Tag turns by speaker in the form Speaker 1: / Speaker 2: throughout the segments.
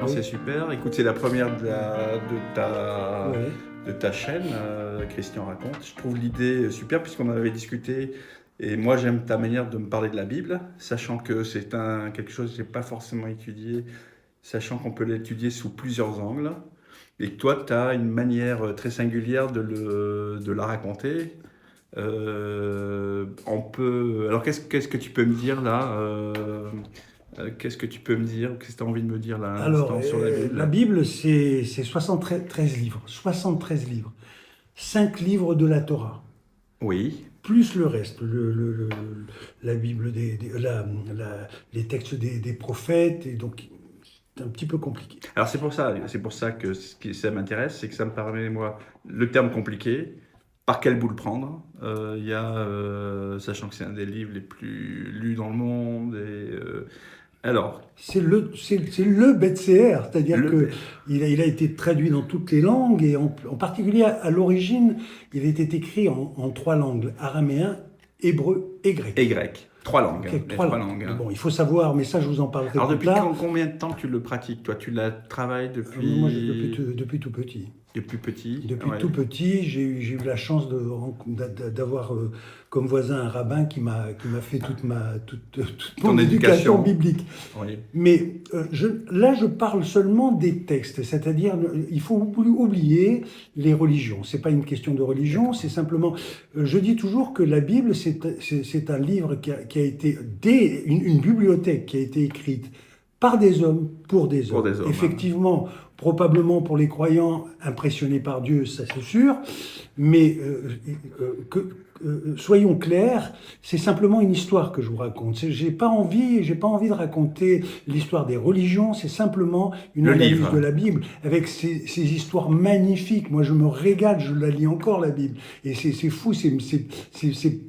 Speaker 1: Non,
Speaker 2: Oui,
Speaker 1: c'est super. Écoute, c'est la première
Speaker 2: oui,
Speaker 1: de ta chaîne, Christian raconte. Je trouve l'idée super puisqu'on en avait discuté. Et moi, j'aime ta manière de me parler de la Bible, sachant que c'est quelque chose que j'ai pas forcément étudié, sachant qu'on peut l'étudier sous plusieurs angles. Et que toi, tu as une manière très singulière de la raconter. Alors, qu'est-ce que tu peux me dire là qu'est-ce que tu peux me dire? Qu'est-ce que tu as envie de me dire là à
Speaker 2: alors,
Speaker 1: l'instant sur la
Speaker 2: la
Speaker 1: Bible?
Speaker 2: Bible, c'est 73 livres. 73 livres. 5 livres de la Torah.
Speaker 1: Oui.
Speaker 2: Plus le reste, la Bible, les textes des prophètes. Et donc, c'est un petit peu compliqué.
Speaker 1: Alors c'est pour ça que ça m'intéresse, c'est que ça me permet, moi, le terme compliqué, par quel bout le prendre. Sachant que c'est un des livres les plus lus dans le monde. Alors,
Speaker 2: C'est le Betséer, c'est-à-dire
Speaker 1: le,
Speaker 2: que il a été traduit dans toutes les langues et en particulier à l'origine, il était écrit en 3 langues, araméen, hébreu et
Speaker 1: et
Speaker 2: grec.
Speaker 1: grec. Trois langues,
Speaker 2: Ok,
Speaker 1: hein, les
Speaker 2: 3
Speaker 1: trois
Speaker 2: langues.
Speaker 1: langues.
Speaker 2: Mais
Speaker 1: Hein.
Speaker 2: bon, il faut savoir, mais ça je vous en parlerai
Speaker 1: Alors
Speaker 2: plus
Speaker 1: depuis
Speaker 2: tard.
Speaker 1: combien de temps tu le pratiques, toi? Tu la travailles
Speaker 2: Moi, depuis tout petit.
Speaker 1: depuis petit?
Speaker 2: Depuis
Speaker 1: Ouais.
Speaker 2: tout petit, j'ai eu la chance d'avoir comme voisin un rabbin qui m'a fait toute
Speaker 1: Ton
Speaker 2: mon éducation
Speaker 1: éducation?
Speaker 2: biblique.
Speaker 1: Oui.
Speaker 2: Mais là, je parle seulement des textes, c'est-à-dire il faut oublier les religions. C'est pas une question de religion,
Speaker 1: D'accord.
Speaker 2: c'est simplement. Je dis toujours que la Bible, c'est un livre qui a été une bibliothèque qui a été écrite par des hommes pour des
Speaker 1: Pour
Speaker 2: hommes.
Speaker 1: des hommes. Hein.
Speaker 2: Effectivement, probablement pour les croyants impressionnés par Dieu, ça c'est sûr, mais soyons clairs, c'est simplement une histoire que je vous raconte. J'ai pas envie de raconter l'histoire des religions, c'est simplement une
Speaker 1: Le
Speaker 2: analyse de
Speaker 1: livre.
Speaker 2: la Bible avec ces histoires magnifiques. Moi, je me régale, je la lis encore la Bible, et c'est fou, c'est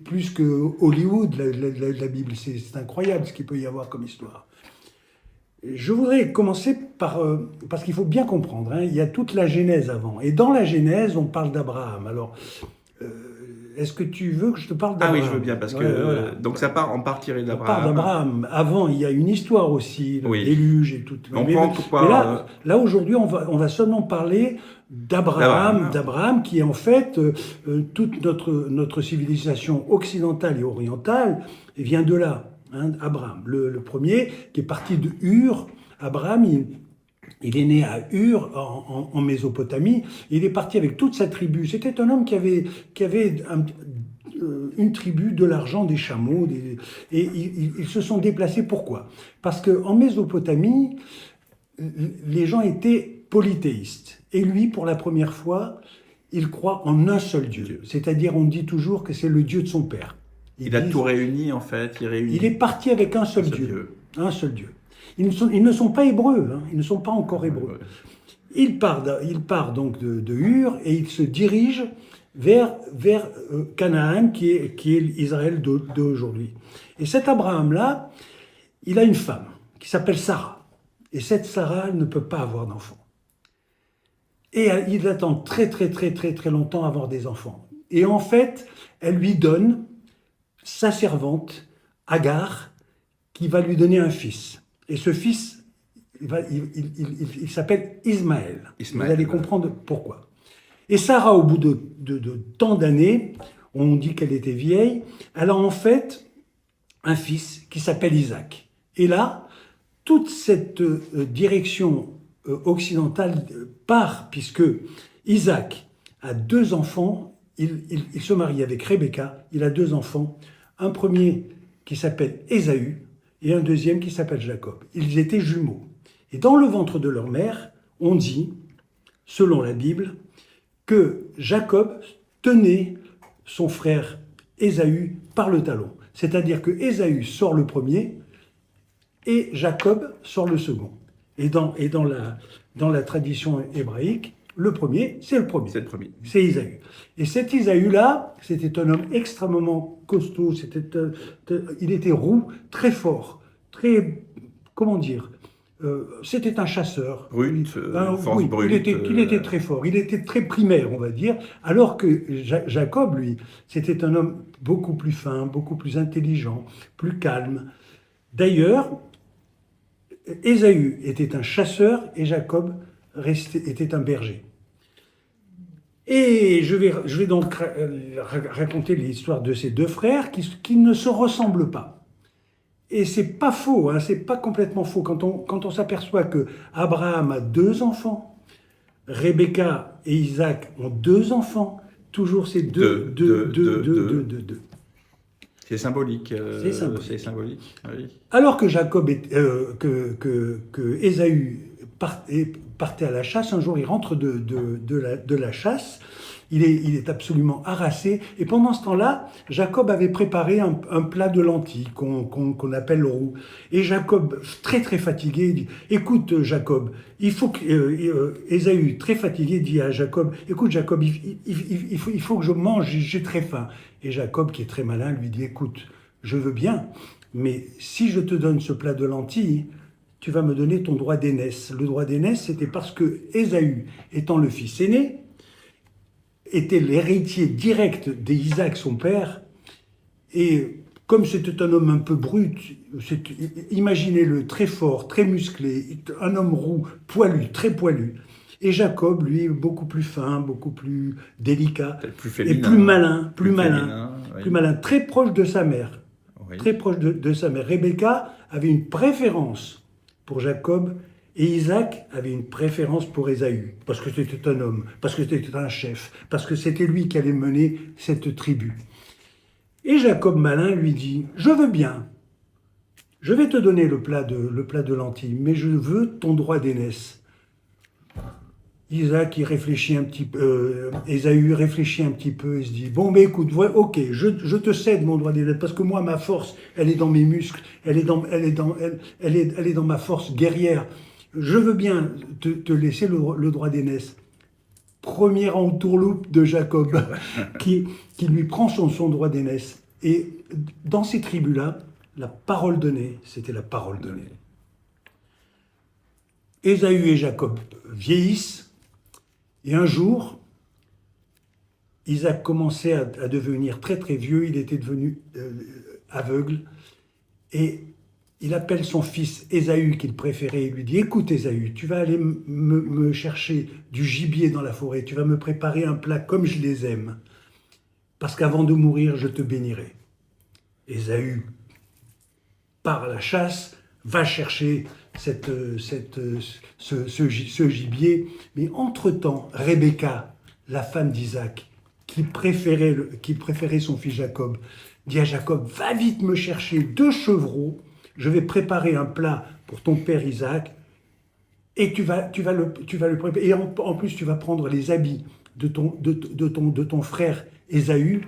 Speaker 2: plus que Hollywood la Bible. C'est incroyable ce qu'il peut y avoir comme histoire. Je voudrais commencer parce qu'il faut bien comprendre, hein, il y a toute la Genèse avant. Et dans la Genèse, on parle d'Abraham. Alors, euh, est-ce que tu veux que je te parle
Speaker 1: Ah oui, je veux
Speaker 2: d'Abraham?
Speaker 1: bien parce
Speaker 2: Ouais,
Speaker 1: que
Speaker 2: voilà.
Speaker 1: donc on part tirer
Speaker 2: On parle
Speaker 1: d'Abraham.
Speaker 2: d'Abraham. Avant, il y a une histoire aussi, le
Speaker 1: Oui.
Speaker 2: déluge et tout.
Speaker 1: On
Speaker 2: Mais,
Speaker 1: prend
Speaker 2: mais
Speaker 1: pourquoi
Speaker 2: là aujourd'hui, on va seulement parler
Speaker 1: d'Abraham.
Speaker 2: d'Abraham qui est en fait toute notre civilisation occidentale et orientale vient de là. Hein, Abraham, le premier qui est parti de Ur. Abraham, il est né à Ur, en Mésopotamie. Il est parti avec toute sa tribu. C'était un homme qui avait une tribu, de l'argent, des chameaux. Et ils se sont déplacés. Pourquoi? Parce qu'en Mésopotamie, les gens étaient polythéistes. Et lui, pour la première fois, il croit en un seul Dieu.
Speaker 1: Dieu.
Speaker 2: C'est-à-dire, on dit toujours que c'est le Dieu de son père.
Speaker 1: Il a tout réuni en fait. Il
Speaker 2: Il est
Speaker 1: réunit
Speaker 2: parti avec un
Speaker 1: un
Speaker 2: seul
Speaker 1: seul
Speaker 2: Dieu.
Speaker 1: Dieu.
Speaker 2: Un seul Dieu. Ils ne sont pas hébreux, hein, ils ne sont pas encore
Speaker 1: Ouais,
Speaker 2: hébreux.
Speaker 1: ouais.
Speaker 2: Il part donc de Ur et il se dirige vers Canaan, qui est Israël d'aujourd'hui. Et cet Abraham-là, il a une femme qui s'appelle Sarah. Et cette Sarah, elle ne peut pas avoir d'enfant. Et il attend très très très très très longtemps à avoir des enfants. Et en fait, elle lui donne sa servante, Agar, qui va lui donner un fils. Et ce fils, il s'appelle Ismaël. Vous allez
Speaker 1: Ismaël.
Speaker 2: comprendre pourquoi. Et Sarah, au bout de tant d'années, on dit qu'elle était vieille, elle a en fait un fils qui s'appelle Isaac. Et là, toute cette direction occidentale part, puisque Isaac a 2 enfants, il se marie avec Rebecca, il a 2 enfants, un premier qui s'appelle Ésaü et un deuxième qui s'appelle Jacob. Ils étaient jumeaux. Et dans le ventre de leur mère, on dit, selon la Bible, que Jacob tenait son frère Ésaü par le talon. C'est-à-dire que Ésaü sort le premier et Jacob sort le second. Et dans la tradition hébraïque, le premier, c'est le premier.
Speaker 1: C'est le premier.
Speaker 2: C'est Isaü. Et cet Isaü-là, c'était un homme extrêmement costaud, il était roux, très fort, très, comment dire, c'était un chasseur.
Speaker 1: Brut, force
Speaker 2: Oui,
Speaker 1: brute.
Speaker 2: il était très fort, il était très primaire, on va dire, alors que Jacob, lui, c'était un homme beaucoup plus fin, beaucoup plus intelligent, plus calme. D'ailleurs, Ésaü était un chasseur et Jacob était un berger. Et je vais donc raconter l'histoire de ces deux frères qui ne se ressemblent pas. Et c'est pas faux, hein, c'est pas complètement faux quand on s'aperçoit que Abraham a 2 enfants, Rebecca et Isaac ont 2 enfants, toujours ces deux.
Speaker 1: C'est symbolique.
Speaker 2: C'est symbolique.
Speaker 1: C'est symbolique, oui.
Speaker 2: Alors que que Ésaü partait à la chasse, un jour il rentre de la chasse, il est absolument harassé, et pendant ce temps-là, Jacob avait préparé un plat de lentilles qu'on appelle roux. Et Jacob, très très fatigué, dit, écoute Jacob, il faut que Ésaü, très fatigué, dit à Jacob, écoute Jacob, il faut que je mange, j'ai très faim. Et Jacob, qui est très malin, lui dit, écoute, je veux bien, mais si je te donne ce plat de lentilles, tu vas me donner ton droit d'aînesse. Le droit d'aînesse, c'était parce que Ésaü, étant le fils aîné, était l'héritier direct d'Isaac, son père, et comme c'était un homme un peu brut, imaginez-le très fort, très musclé, un homme roux, poilu, très poilu. Et Jacob, lui, beaucoup plus fin, beaucoup plus délicat,
Speaker 1: plus féminin,
Speaker 2: et plus malin,
Speaker 1: oui.
Speaker 2: plus malin, très proche de sa mère.
Speaker 1: Oui.
Speaker 2: Très proche de sa mère. Rebecca avait une préférence pour Jacob, et Isaac avait une préférence pour Ésaü, parce que c'était un homme, parce que c'était un chef, parce que c'était lui qui allait mener cette tribu. Et Jacob malin lui dit, je veux bien, je vais te donner le plat de lentilles, mais je veux ton droit d'aînesse. Isaac, il réfléchit un petit peu, Ésaü réfléchit un petit peu, il se dit, bon, mais écoute, ok, je te cède mon droit d'aînesse, parce que moi, ma force, elle est dans mes muscles, elle est dans ma force guerrière. Je veux bien te laisser le droit d'aînesse. Première entourloupe de Jacob, qui lui prend son droit d'aînesse. Et dans ces tribus-là, la parole donnée, c'était la parole donnée. Ésaü et Jacob vieillissent, et un jour, Isaac commençait à devenir très très vieux, il était devenu aveugle, et il appelle son fils Ésaü, qu'il préférait, et lui dit, écoute Ésaü, tu vas aller me chercher du gibier dans la forêt, tu vas me préparer un plat comme je les aime, parce qu'avant de mourir, je te bénirai. Ésaü part à la chasse, va chercher ce gibier, mais entre-temps, Rebecca, la femme d'Isaac, qui préférait son fils Jacob, dit à Jacob, va vite me chercher 2 chevreaux, je vais préparer un plat pour ton père Isaac, et tu vas le préparer. Et en plus, tu vas prendre les habits de ton frère Ésaü,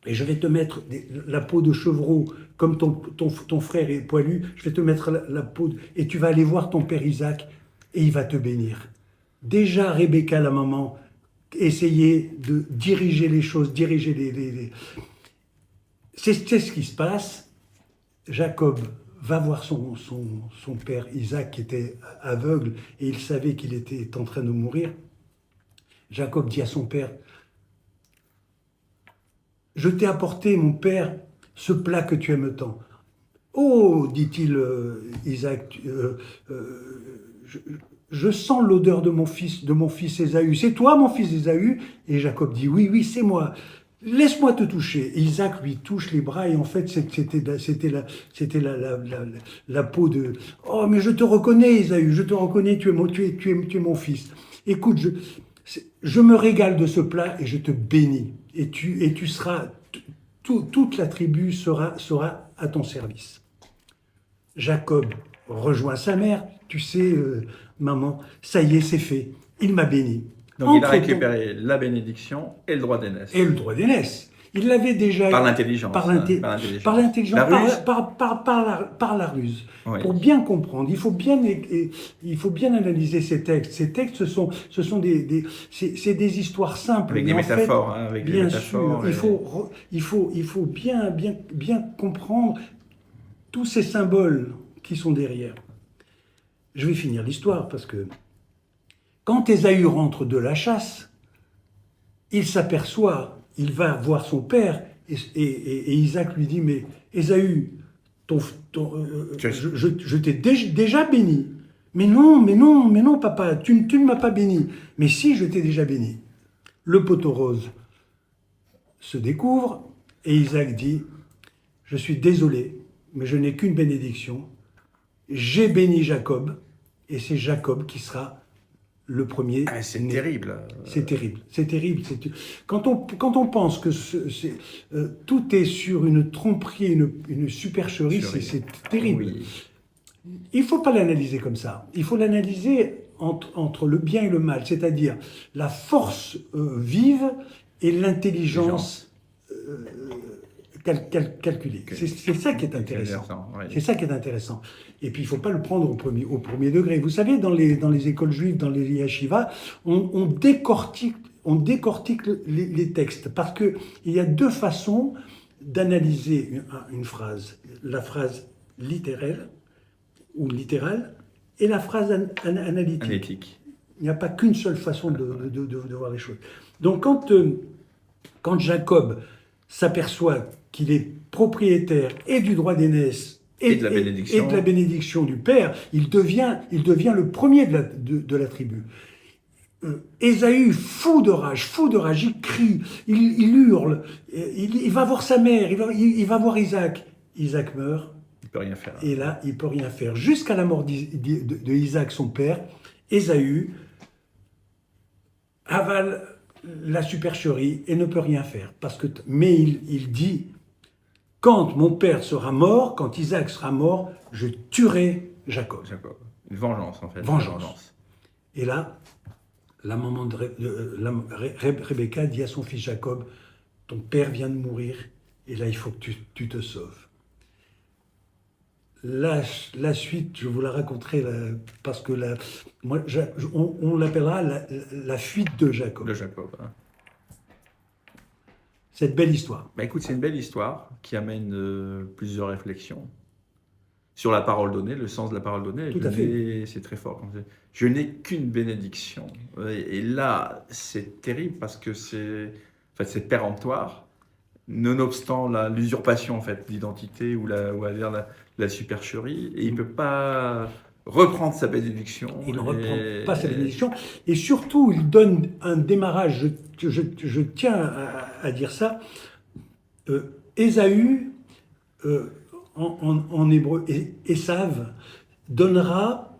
Speaker 2: et je vais te mettre la peau de chevreau, comme ton frère est poilu, je vais te mettre la peau, et tu vas aller voir ton père Isaac, et il va te bénir. Déjà, Rebecca, la maman, essayait de diriger les choses, C'est ce qui se passe. Jacob va voir son père Isaac qui était aveugle et il savait qu'il était en train de mourir. Jacob dit à son père, « Je t'ai apporté, mon père, ce plat que tu aimes tant. » « Oh, dit-il, Isaac, je sens l'odeur de mon fils Ésaü. C'est toi, mon fils Ésaü ?» Et Jacob dit, « Oui, oui, c'est moi. Laisse-moi te toucher. » Et Isaac lui touche les bras et en fait, c'était la peau de... « Oh, mais je te reconnais, Ésaü, je te reconnais, tu es mon fils. Écoute, je me régale de ce plat et je te bénis. Et tu seras... Toute la tribu sera à ton service. » Jacob rejoint sa mère. « Tu sais, maman, ça y est, c'est fait. Il m'a béni. »
Speaker 1: Donc il a récupéré la bénédiction et le droit d'aînesse.
Speaker 2: Et le droit d'aînesse. Il l'avait déjà...
Speaker 1: Par l'intelligence.
Speaker 2: Par l'intelligence. Par la ruse. Oui. Pour bien comprendre, il faut bien analyser ces textes. Ces textes, ce sont des histoires simples.
Speaker 1: Avec des métaphores. Avec
Speaker 2: bien
Speaker 1: des métaphores
Speaker 2: sûr, il faut bien comprendre tous ces symboles qui sont derrière. Je vais finir l'histoire parce que quand Ésaü rentre de la chasse, il s'aperçoit, il va voir son père et Isaac lui dit « Mais Ésaü, ton,
Speaker 1: Tu as-
Speaker 2: je t'ai déjà béni. Mais non, mais non, mais non, papa, tu ne m'as pas béni. Mais si, je t'ai déjà béni. Le poteau rose se découvre et Isaac dit, je suis désolé, mais je n'ai qu'une bénédiction. J'ai béni Jacob et c'est Jacob qui sera le premier
Speaker 1: Ah, c'est
Speaker 2: né.
Speaker 1: terrible.
Speaker 2: C'est terrible, c'est terrible. Quand on pense que tout est sur une tromperie, une supercherie, c'est terrible.
Speaker 1: Oui.
Speaker 2: Il ne faut pas l'analyser comme ça. Il faut l'analyser entre le bien et le mal, c'est-à-dire la force vive et l'intelligence calculée. C'est ça qui est intéressant.
Speaker 1: Oui.
Speaker 2: C'est ça qui est intéressant. Et puis il ne faut pas le prendre au premier degré. Vous savez, dans les écoles juives, dans les yeshivas, on décortique les textes parce qu'il y a deux façons d'analyser une phrase. La phrase littéraire ou littérale et la phrase analytique. Il n'y a pas qu'une seule façon de voir les choses. Donc quand Jacob s'aperçoit qu'il est propriétaire et du droit d'aînesse et de la bénédiction du père, il devient le premier de la tribu. Ésaü, fou de rage, il crie, il hurle, il va voir sa mère, il va voir Isaac. Isaac meurt.
Speaker 1: Il peut rien faire.
Speaker 2: Et là, il peut rien faire. Jusqu'à la mort de Isaac, son père, Ésaü avale la supercherie et ne peut rien faire. Mais il dit, quand mon père sera mort, quand Isaac sera mort, je tuerai Jacob.
Speaker 1: Une vengeance, en fait.
Speaker 2: Vengeance. Et là, la maman de Rebecca dit à son fils Jacob, ton père vient de mourir, et là, il faut que tu te sauves. La suite, je vous la raconterai parce que on l'appellera la fuite de Jacob.
Speaker 1: De Jacob. Hein.
Speaker 2: Cette belle histoire.
Speaker 1: Bah écoute, c'est une belle histoire qui amène plusieurs réflexions sur la parole donnée, le sens de la parole donnée.
Speaker 2: Tout à fait.
Speaker 1: C'est très fort. Je n'ai qu'une bénédiction. Et là, c'est terrible parce que c'est péremptoire. Nonobstant l'usurpation en fait d'identité ou la supercherie, et il ne peut pas reprendre sa bénédiction.
Speaker 2: Il ne reprend pas sa bénédiction, et surtout il donne un démarrage, je tiens à dire ça, Ésaü, en hébreu, Esav, donnera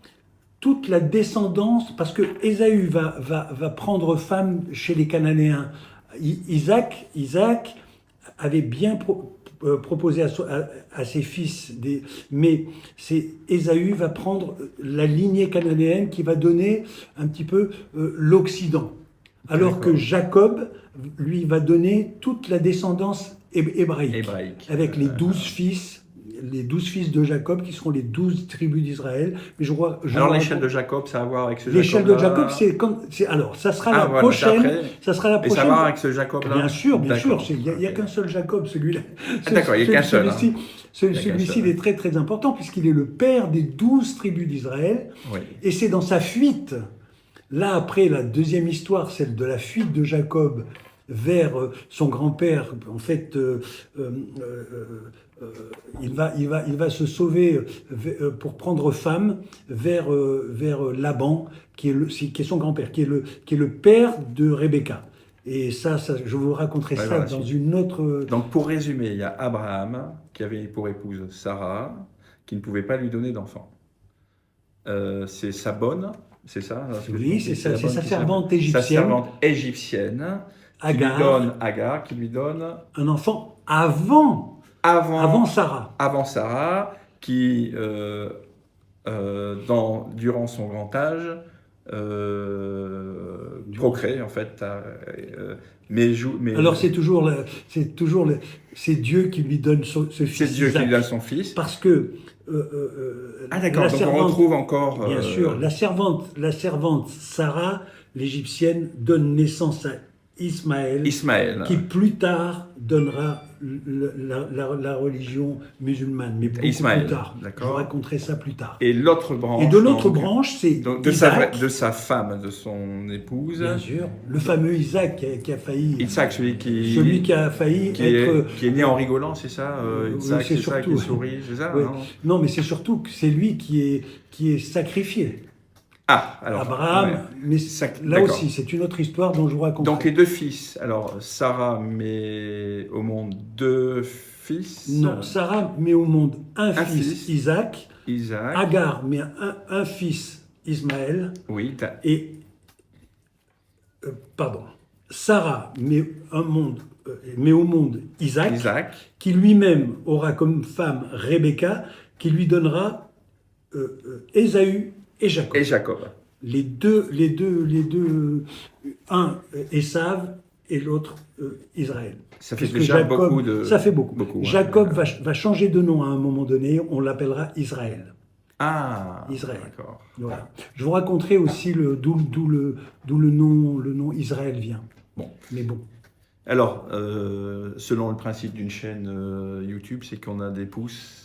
Speaker 2: toute la descendance, parce que Ésaü va prendre femme chez les Cananéens. Isaac avait bien proposé à ses fils, mais Ésaü va prendre la lignée cananéenne qui va donner un petit peu l'Occident. Alors que Jacob, lui, va donner toute la descendance hébraïque. Avec les 12 fils. Les 12 fils de Jacob, qui seront les 12 tribus d'Israël.
Speaker 1: Alors l'échelle de Jacob, ça a à voir avec ce Jacob-là.
Speaker 2: L'échelle de Jacob, alors, ça sera la prochaine. Ça sera la prochaine.
Speaker 1: Et ça a à voir avec ce Jacob-là.
Speaker 2: Bien sûr. Il n'y a qu'un seul Jacob, celui-là.
Speaker 1: D'accord, il n'y a qu'un seul.
Speaker 2: Celui-ci, il est très très important, puisqu'il est le père des 12 tribus d'Israël.
Speaker 1: Oui.
Speaker 2: Et c'est dans sa fuite, là après la deuxième histoire, celle de la fuite de Jacob vers son grand-père, en fait, il va se sauver pour prendre femme vers Laban, qui est son grand-père, qui est le père de Rebecca. Et ça je vous raconterai ça dans une autre...
Speaker 1: Donc pour résumer, il y a Abraham qui avait pour épouse Sarah, qui ne pouvait pas lui donner d'enfant. C'est sa bonne, c'est ça?
Speaker 2: Oui, c'est sa servante égyptienne.
Speaker 1: Sa servante égyptienne. Agar, qui lui donne
Speaker 2: un enfant avant Sarah.
Speaker 1: Avant Sarah, qui, durant son grand âge, procrée, en fait. Mais
Speaker 2: alors, c'est Dieu qui lui donne ce fils.
Speaker 1: C'est Dieu qui lui donne son fils.
Speaker 2: Parce que...
Speaker 1: d'accord, donc on retrouve encore...
Speaker 2: Bien sûr, la servante Sarah, l'égyptienne, donne naissance à Ismaël,
Speaker 1: Ismaël.
Speaker 2: qui plus tard donnera la religion musulmane, mais beaucoup
Speaker 1: Ismaël,
Speaker 2: plus tard. Je
Speaker 1: d'accord.
Speaker 2: vous raconterai ça plus tard.
Speaker 1: Et l'autre branche.
Speaker 2: Et de l'autre
Speaker 1: donc,
Speaker 2: branche, c'est
Speaker 1: donc,
Speaker 2: Isaac,
Speaker 1: de sa femme, de son épouse.
Speaker 2: bien sûr, le fameux Isaac qui a failli,
Speaker 1: Isaac, celui qui
Speaker 2: a failli
Speaker 1: qui
Speaker 2: être...
Speaker 1: est né en rigolant, c'est ça
Speaker 2: oui,
Speaker 1: Isaac,
Speaker 2: c'est
Speaker 1: c'est ça,
Speaker 2: surtout-
Speaker 1: qui sourit, c'est ça
Speaker 2: Oui.
Speaker 1: non
Speaker 2: Non, mais c'est surtout que c'est lui qui est sacrifié.
Speaker 1: Ah, alors.
Speaker 2: Abraham,
Speaker 1: ouais.
Speaker 2: mais là
Speaker 1: D'accord.
Speaker 2: aussi, c'est une autre histoire dont je vous raconte.
Speaker 1: Donc les deux fils. Alors Sarah met au monde deux fils.
Speaker 2: Non, Sarah met au monde un
Speaker 1: Un
Speaker 2: fils,
Speaker 1: fils.
Speaker 2: Isaac,
Speaker 1: Isaac.
Speaker 2: Agar met un fils, Ismaël,
Speaker 1: Oui,
Speaker 2: et pardon, Sarah met au monde Isaac,
Speaker 1: Isaac.
Speaker 2: qui lui-même aura comme femme Rebecca, qui lui donnera Ésaü et Jacob.
Speaker 1: Et Jacob.
Speaker 2: Les deux, un Ésav et l'autre Israël.
Speaker 1: Ça fait
Speaker 2: Puisque
Speaker 1: déjà
Speaker 2: Jacob-
Speaker 1: beaucoup de.
Speaker 2: Ça fait beaucoup.
Speaker 1: ouais.
Speaker 2: Jacob va changer de nom à un moment donné, on l'appellera Israël.
Speaker 1: Ah.
Speaker 2: Israël.
Speaker 1: D'accord.
Speaker 2: Voilà. Je vous raconterai aussi d'où le nom Israël vient.
Speaker 1: Bon.
Speaker 2: Mais bon.
Speaker 1: Alors, selon le principe d'une chaîne YouTube, c'est qu'on a des pouces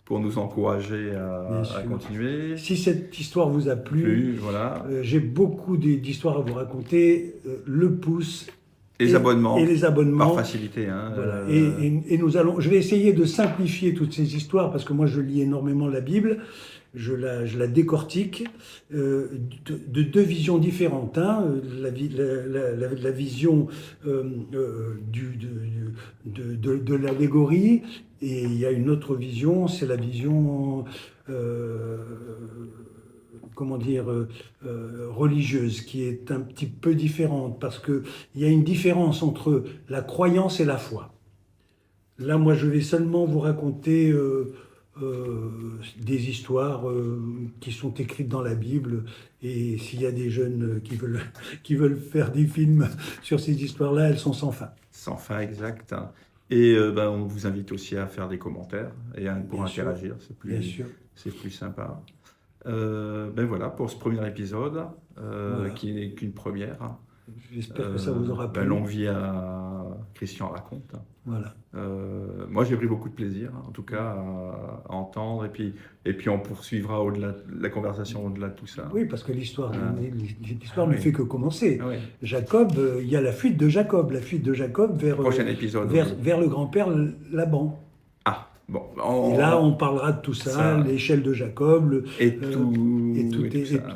Speaker 1: pour nous encourager
Speaker 2: Bien
Speaker 1: à
Speaker 2: sûr.
Speaker 1: continuer.
Speaker 2: Si cette histoire vous a plu,
Speaker 1: Plus, voilà.
Speaker 2: j'ai beaucoup d'histoires à vous raconter. Le pouce
Speaker 1: Les abonnements.
Speaker 2: et les abonnements.
Speaker 1: Par facilité. Hein,
Speaker 2: Voilà. Et je vais essayer de simplifier toutes ces histoires parce que moi je lis énormément la Bible, je la décortique de deux visions différentes. Hein. La vision de l'allégorie, et il y a une autre vision, c'est la vision comment dire, religieuse, qui est un petit peu différente, parce qu'il y a une différence entre la croyance et la foi. Là, moi, je vais seulement vous raconter des histoires qui sont écrites dans la Bible, et s'il y a des jeunes qui veulent faire des films sur ces histoires-là, elles sont sans fin.
Speaker 1: Sans fin, exact. Et on vous invite aussi à faire des commentaires et pour
Speaker 2: Bien sûr.
Speaker 1: interagir,
Speaker 2: Bien sûr.
Speaker 1: c'est plus sympa. Voilà pour ce premier épisode,
Speaker 2: Voilà.
Speaker 1: qui n'est qu'une première.
Speaker 2: J'espère que ça vous aura plu.
Speaker 1: Longue vie à Christian raconte.
Speaker 2: Voilà.
Speaker 1: Moi, j'ai pris beaucoup de plaisir, en tout cas, à entendre. Et puis, on poursuivra au-delà de la conversation, au-delà de tout ça.
Speaker 2: Oui, parce que l'histoire
Speaker 1: Ah
Speaker 2: ne
Speaker 1: oui.
Speaker 2: fait que commencer.
Speaker 1: Ah oui.
Speaker 2: Jacob, il y a la fuite de Jacob vers,
Speaker 1: Prochain épisode.
Speaker 2: vers le grand-père Laban.
Speaker 1: Ah, bon.
Speaker 2: Et là, on parlera de tout ça, l'échelle de Jacob,
Speaker 1: Et tout.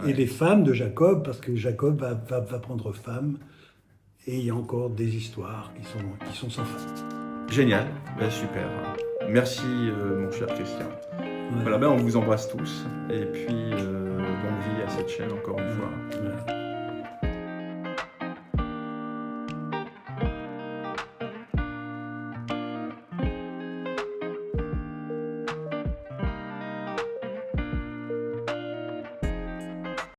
Speaker 2: et les femmes de Jacob, parce que Jacob va prendre femme. Et il y a encore des histoires qui sont sans fin.
Speaker 1: Génial, super. Merci, mon cher Christian.
Speaker 2: Voilà.
Speaker 1: Voilà, on vous embrasse tous. Et puis, bonne vie à cette chaîne, encore une fois.
Speaker 2: Voilà.